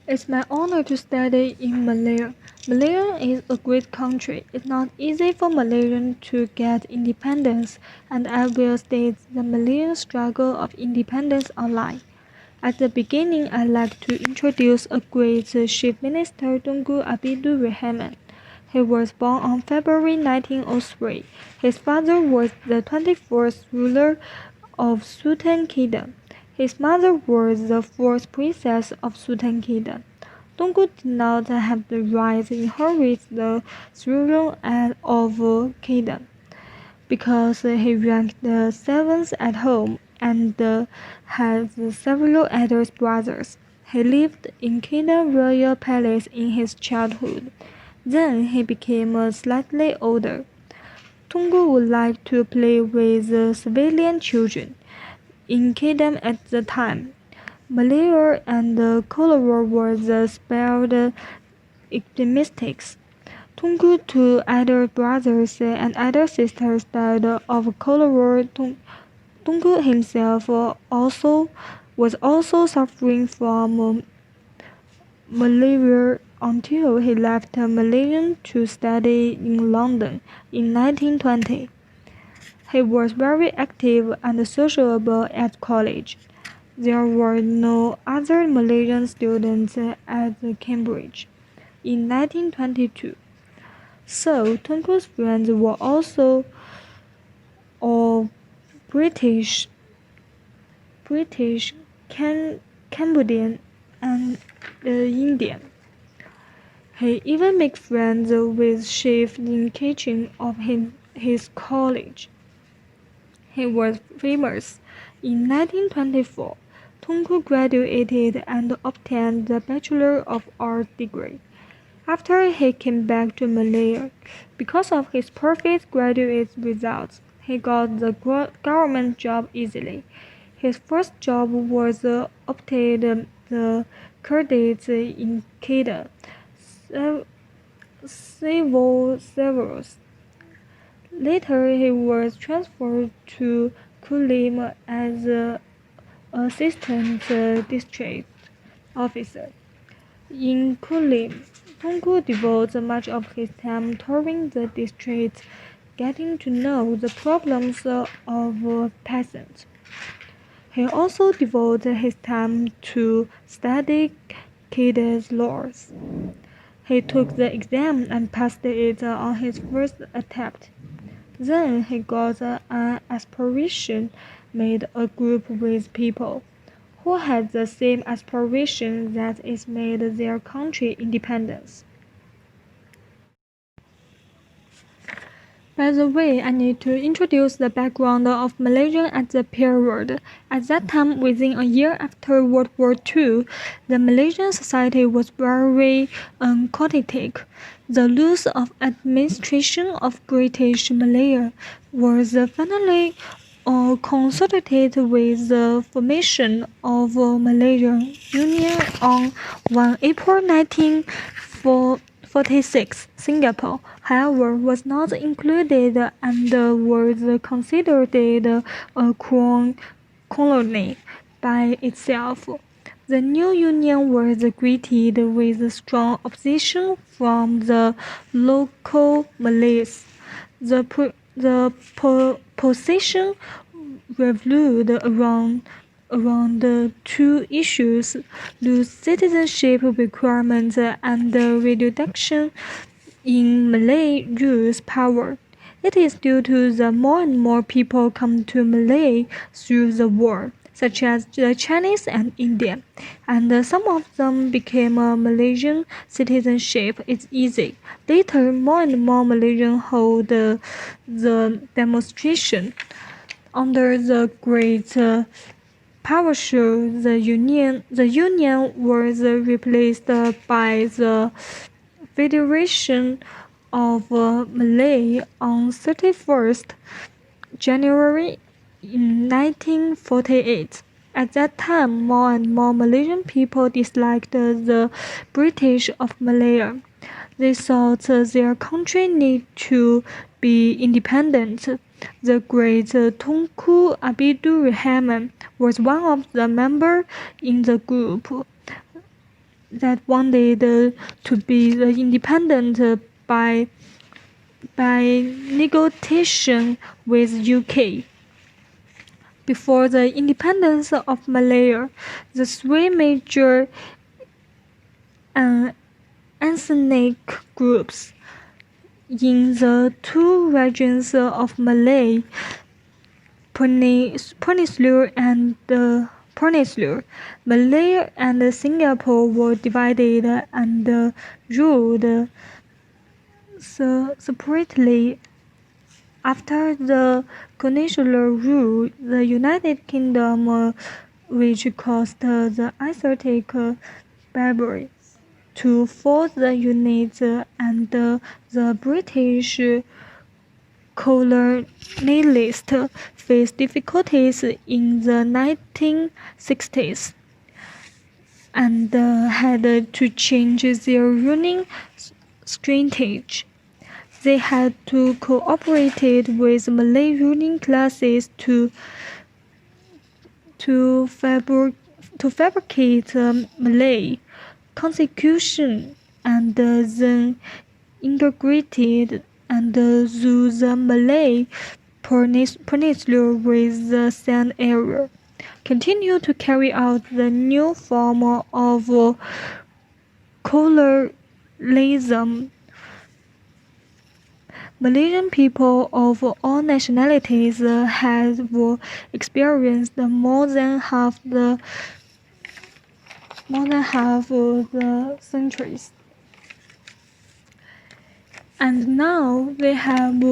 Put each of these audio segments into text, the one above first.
It's my honor to study in Malay. Malaya is a great country. It's not easy for Malaysians to get independence, and I will state the Malayan struggle of independence online. At the beginning, I'd like to introduce a great Chief Minister Tunku Abdul Rahman. He was born on February 1903. His father was the 24th ruler of Sultan Kingdom. His mother was the fourth princess of Sultan Kingdom. Tunku did not have the right to inherit the throne of kingdom because he ranked the seventh at home and had several elder brothers. He lived in Kingdom Royal Palace in his childhood. Then he became slightly older. Tungu would like to play with civilian children. In Kingdom at the time, Malaya and cholera were spelled epidemics. Tungu's two elder brothers and elder sisters died of cholera. Tungu himself was also suffering from malaria until he left Malaysia to study in London in 1920. He was very active and sociable at college. There were no other Malaysian students at Cambridge in 1922. So Tunku's friends were also all British, Cambodian, and Indian. He even made friends with chiefs in kitchen of his college. He was famous. In 1924, Tunku graduated and obtained the Bachelor of Arts degree. After he came back to Malaya, because of his perfect graduate results, he got the government job easily. His first job was obtained the credits in Kedah, civil service. Later, he was transferred to Kulim as assistant district officer. In Kulim, Tunku devotes much of his time touring the district, getting to know the problems of peasants. He also devoted his time to study Kedah's laws. He took the exam and passed it on his first attempt. Then he got an aspiration, made a group with people who had the same aspiration that it made their country independence. By the way, I need to introduce the background of Malaysia at the period. At that time, within a year after World War II, the Malaysian society was very chaotic. The loss of administration of British Malaya was finally consolidated with the formation of Malaysian Union on 1 April 1946. Singapore, however, was not included and was considered a colony by itself. The new union was greeted with strong opposition from the local Malays. The position revolved around two issues: loose citizenship requirements and the reduction in Malay rules power. It is due to the more and more people come to Malay through the war, such as the Chinese and Indian, and some of them became a Malaysian citizenship. It's easy. Later, more and more Malaysians hold the demonstration. Under the Great Power Show, the union was replaced by the Federation of Malay on 31st January in 1948. At that time, more and more Malaysian people disliked the British of Malaya. They thought their country needed to be independent. The great Tunku Abdul Rahman was one of the members in the group. that wanted to be independent by negotiation with UK. Before the independence of Malaya, the three major ethnic groups in the two regions of Malay Peninsula and Peninsula, Malaya and Singapore were divided and ruled separately. After the colonial rule, the United Kingdom, which caused the Asiatic barrier to force the units, and the British colonialists faced difficulties in the 1960s and had to change their ruling strategy. They had to cooperate with Malay ruling classes to fabricate Malay constitution and then integrated and thus the Malay Peninsula with the same area, continue to carry out the new form of colonialism. Malaysian people of all nationalities have experienced more than half the centuries. And now they have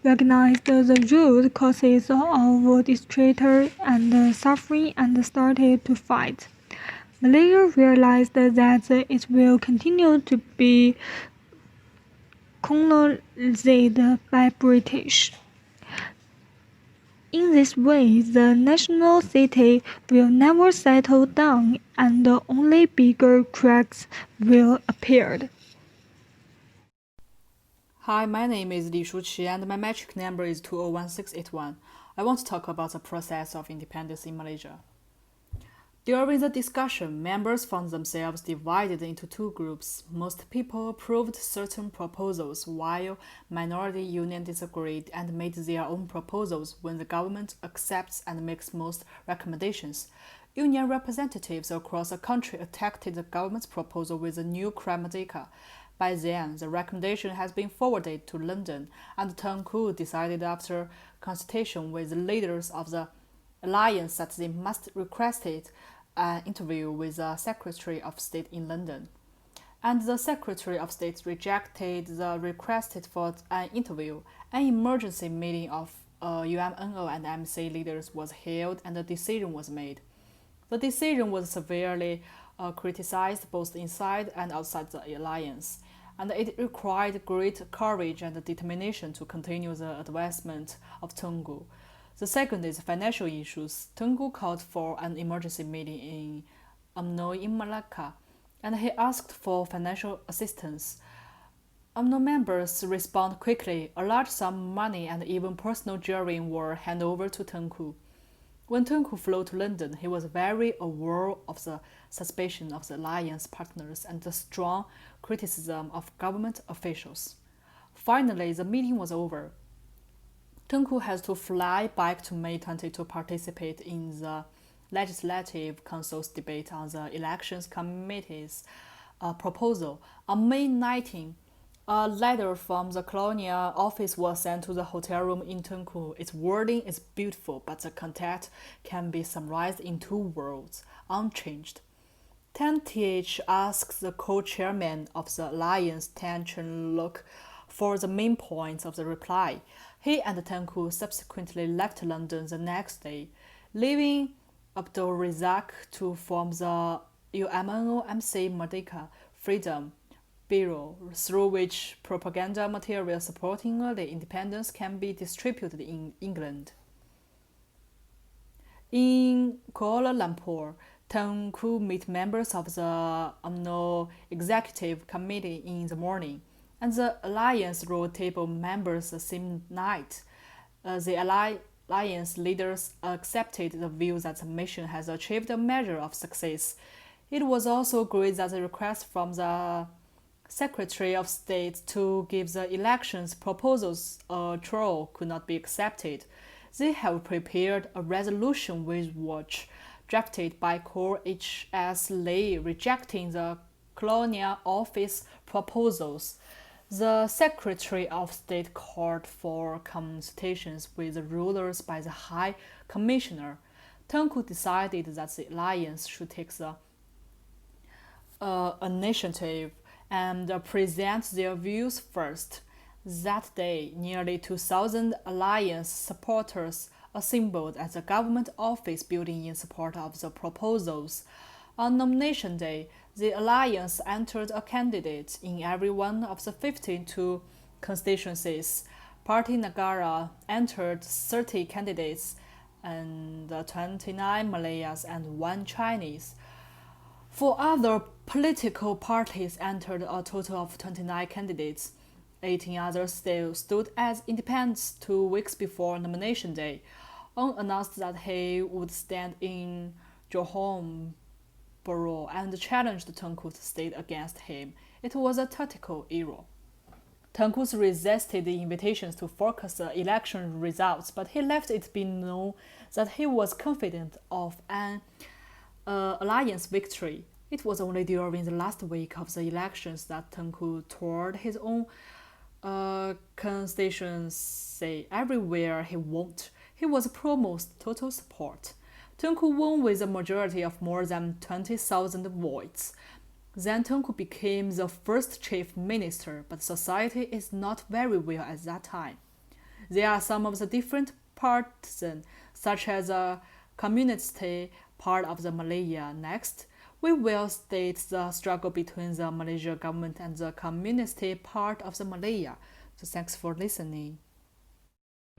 recognized the root causes of distress and suffering and started to fight. Malaya realized that it will continue to be colonized by British. In this way, the national city will never settle down and only bigger cracks will appear. Hi, my name is Li Shuqi and my metric number is 201681. I want to talk about the process of independence in Malaysia. During the discussion, members found themselves divided into two groups. Most people approved certain proposals, while minority union disagreed and made their own proposals when the government accepts and makes most recommendations. Union representatives across the country attacked the government's proposal with a new Kramadeka. By then, the recommendation has been forwarded to London, and Tengku decided after consultation with the leaders of the alliance that they must request an interview with the Secretary of State in London. And the Secretary of State rejected the request for an interview. An emergency meeting of UMNO and MC leaders was held and a decision was made. The decision was severely criticized both inside and outside the alliance, and it required great courage and determination to continue the advancement of Tengku. The second is financial issues. Tengku called for an emergency meeting in UMNO in Malacca, and he asked for financial assistance. UMNO members responded quickly. A large sum of money and even personal jewelry were handed over to Tengku. When Tengku flew to London, he was very aware of the suspicion of the alliance partners and the strong criticism of government officials. Finally, the meeting was over. Tengku has to fly back to May 20 to participate in the Legislative Council's debate on the Elections Committee's proposal. On May 19, a letter from the Colonial Office was sent to the hotel room in Tengku. Its wording is beautiful, but the content can be summarized in two words: unchanged. Tan Th asks the co-chairman of the alliance, Tan Chen Lok, for the main points of the reply. He and Tengku subsequently left London the next day, leaving Abdul Razak to form the UMNO-MC Merdeka Freedom Bureau, through which propaganda material supporting early independence can be distributed in England. In Kuala Lumpur, Tengku met members of the UMNO Executive Committee in the morning, and the Alliance Round Table members the same night. The Alliance leaders accepted the view that the mission has achieved a measure of success. It was also agreed that the request from the Secretary of State to give the elections proposals a trial could not be accepted. They have prepared a resolution which drafted by Core H.S. Lay rejecting the Colonial Office proposals. The Secretary of State called for consultations with the rulers by the High Commissioner. Tengku decided that the alliance should take the initiative and present their views first. That day, nearly 2,000 alliance supporters assembled at the government office building in support of the proposals. On nomination day, the alliance entered a candidate in every one of the 52 constituencies. Party Nagara entered 30 candidates and 29 Malays and 1 Chinese. 4 other political parties entered a total of 29 candidates. 18 others still stood as independents 2 weeks before nomination day. On announced that he would stand in Johor Bahru and challenged Tengku's state against him. It was a tactical error. Tengku resisted the invitations to focus the election results, but he left it be known that he was confident of an alliance victory. It was only during the last week of the elections that Tengku toured his own constituency. Everywhere he went, he was promised total support. Tengku won with a majority of more than 20,000 votes. Then Tengku became the first chief minister, but society is not very well at that time. There are some of the different partisans, such as the communist part of the Malaya. Next, we will state the struggle between the Malaysia government and the communist part of the Malaya. So thanks for listening.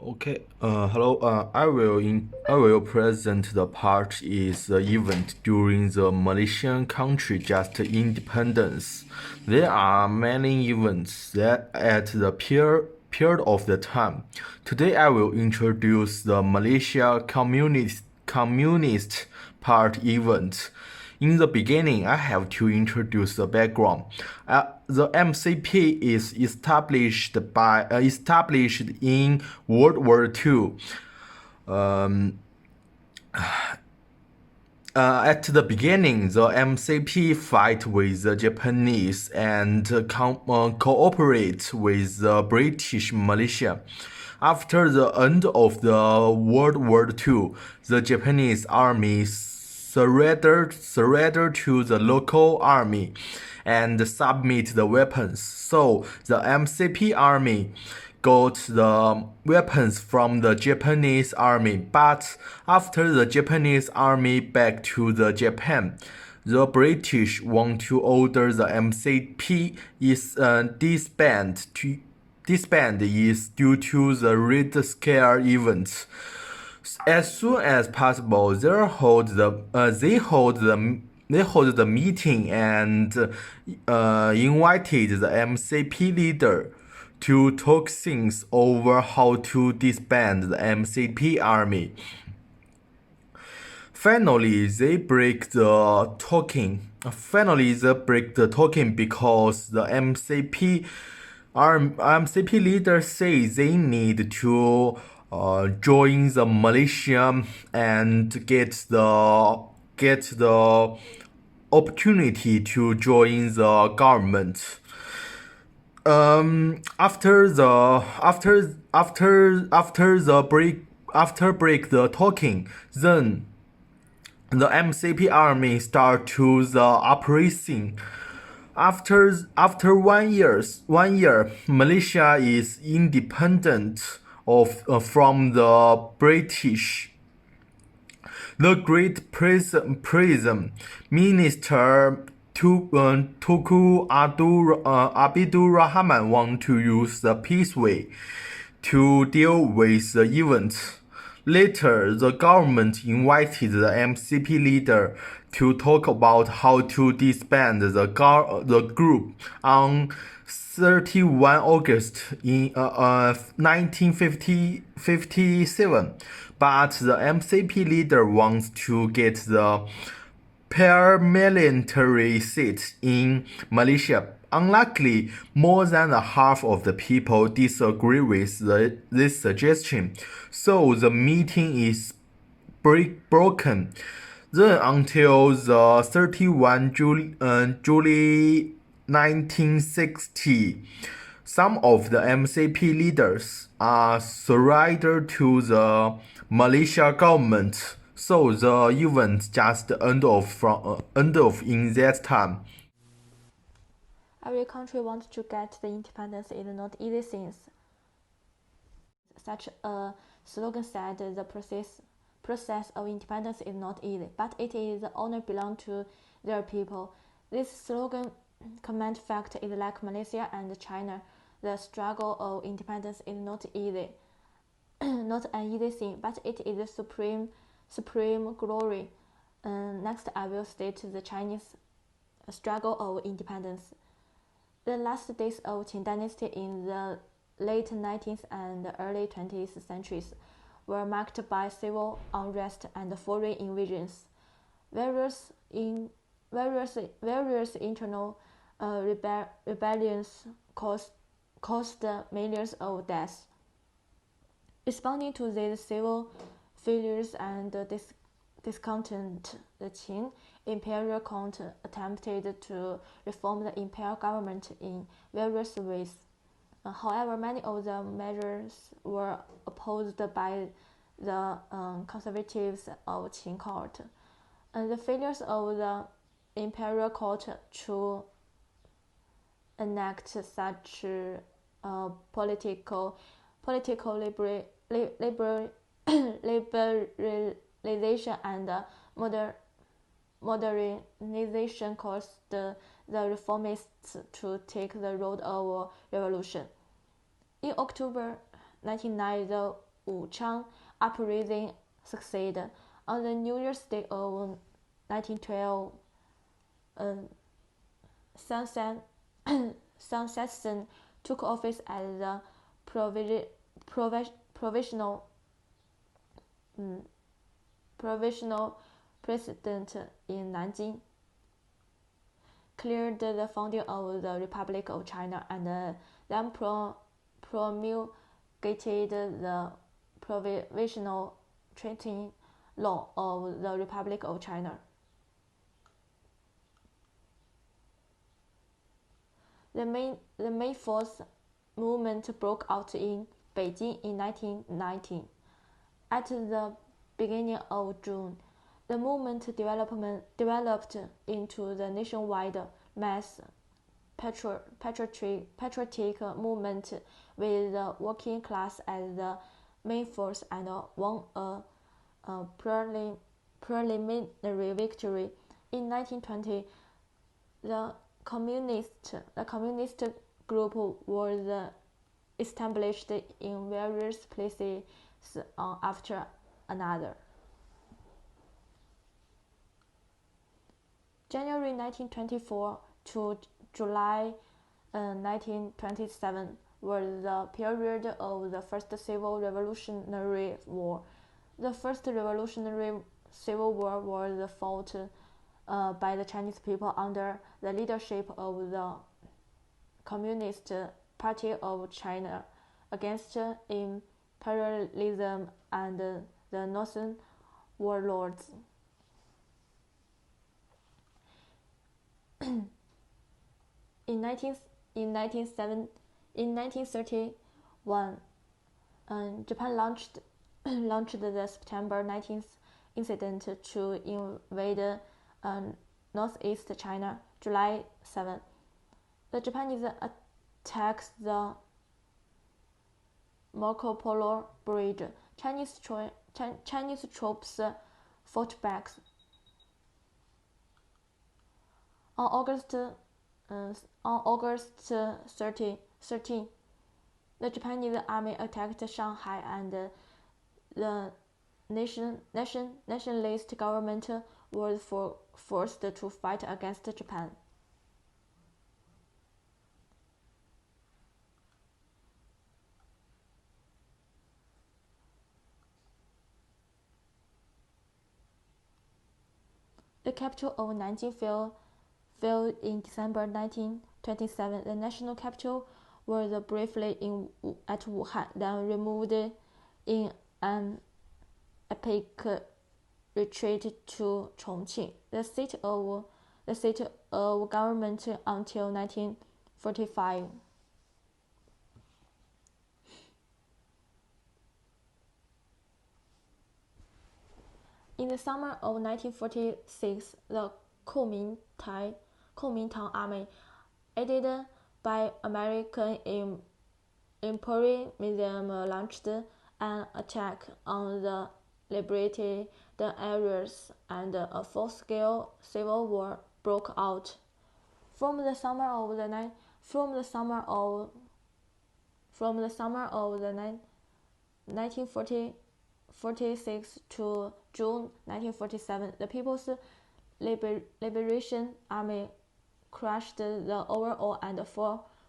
Okay, hello. I will present the part is the event during the Malaysian country just independence. There are many events that at the period of the time. Today I will introduce the Malaysia Communist part event. In the beginning, I have to introduce the background. The MCP is established in World War II. At the beginning, the MCP fight with the Japanese and cooperate with the British Malaysia. After the end of the World War II, the Japanese army surrendered to the local army and submit the weapons. So the MCP army got the weapons from the Japanese army, but after the Japanese army back to the Japan, the British want to order the MCP is disband is due to the Red Scare event. As soon as possible, they hold the meeting and invited the MCP leader to talk things over how to disband the MCP army. Finally, they break the talking. Because the MCP leader says they need to join the Malaysia and get the opportunity to join the government. After break the talking, then the MCP army start to the operation. After 1 year, Malaysia is independent from the British. The Great Prison Minister Tuku Abidul Rahman want to use the peace way to deal with the event. Later, the government invited the MCP leader to talk about how to disband the group on 31 August in 1957. But the MCP leader wants to get the paramilitary seat in Malaysia. Unlikely, more than half of the people disagree with this suggestion, so the meeting is broken. Then until the 31 July 1960, some of the MCP leaders are surrendered to the Malaysia government, so the event just end of in that time. Every country wants to get the independence is not easy thing. Such a slogan said the process of independence is not easy, but it is the honor belong to their people. This slogan comment fact is like Malaysia and China. The struggle of independence is not easy, not an easy thing, but it is the supreme glory. Next, I will state the Chinese struggle of independence. The last days of Qing dynasty in the late 19th and early 20th centuries were marked by civil unrest and foreign invasions. Various internal rebellions caused millions of deaths. Responding to these civil failures and discontent, the Qing imperial court attempted to reform the imperial government in various ways. However, many of the measures were opposed by the conservatives of Qing court. And the failures of the imperial court to enact such political liberalization and modernization caused the reformists to take the road of revolution. In October 1909, the Wuchang uprising succeeded. On the New Year's Day of 1912, Sun Yat-sen took office as the provisional president in Nanjing, cleared the founding of the Republic of China, and then promulgated the provisional treaty law of the Republic of China. The May 4th movement broke out in Beijing in 1919. At the beginning of June, the movement developed into the nationwide mass patriotic movement with the working class as the main force and won a preliminary victory. In 1920, the communist group was established in various places after another. January 1924 to July 1927 was the period of the First Civil Revolutionary War. The First Revolutionary Civil War was fought by the Chinese people under the leadership of the Communist Party of China against imperialism and the Northern warlords. In 1931, Japan launched the September 19th incident to invade northeast China. July 7, the Japanese attacked the Marco Polo Bridge. Chinese troops fought back. On August 13, the Japanese army attacked Shanghai, and the nationalist government was forced to fight against Japan. The capital of Nanjing fell in December 1927. The national capital was briefly at Wuhan, then removed in an epic retreat to Chongqing, the seat of government until 1945. In the summer of 1946, the Kuomintang Army, aided by American imperialism, launched an attack on the liberated areas, and a full-scale civil war broke out. From the summer of 1946 to June 1947, the People's Liberation Army crushed the overall and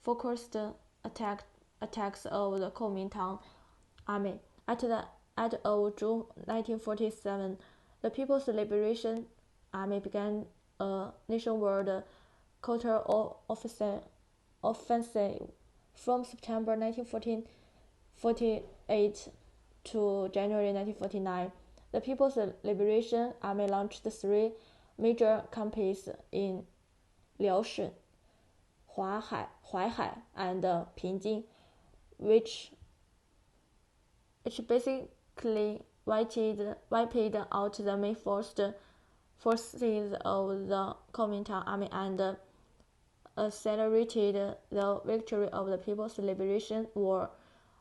focused attacks of the Kuomintang Army. At the end of June 1947, the People's Liberation Army began a nationwide counter-offensive. From September 1948 to January 1949, the People's Liberation Army launched 3 major campaigns in Liaoshun, Huaihai, and Pinjing, which basically wiped out the main forces of the Kuomintang Army and accelerated the victory of the People's Liberation War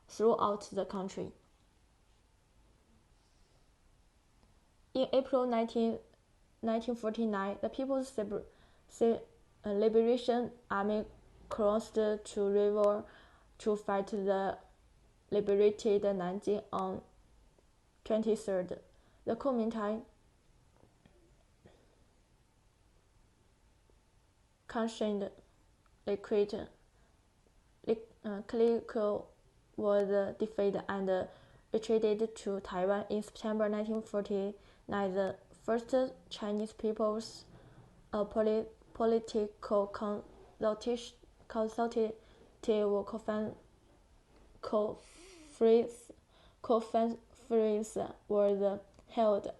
throughout the country. In April 1949, the People's Liberation Army crossed the river to fight the liberated Nanjing on 23rd. The Kuomintang conscience Clique was defeated and retreated to Taiwan. In September 1949, the first Chinese People's political consultative conference was held,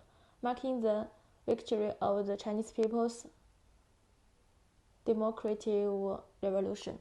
marking the victory of the Chinese People's Democratic Revolution.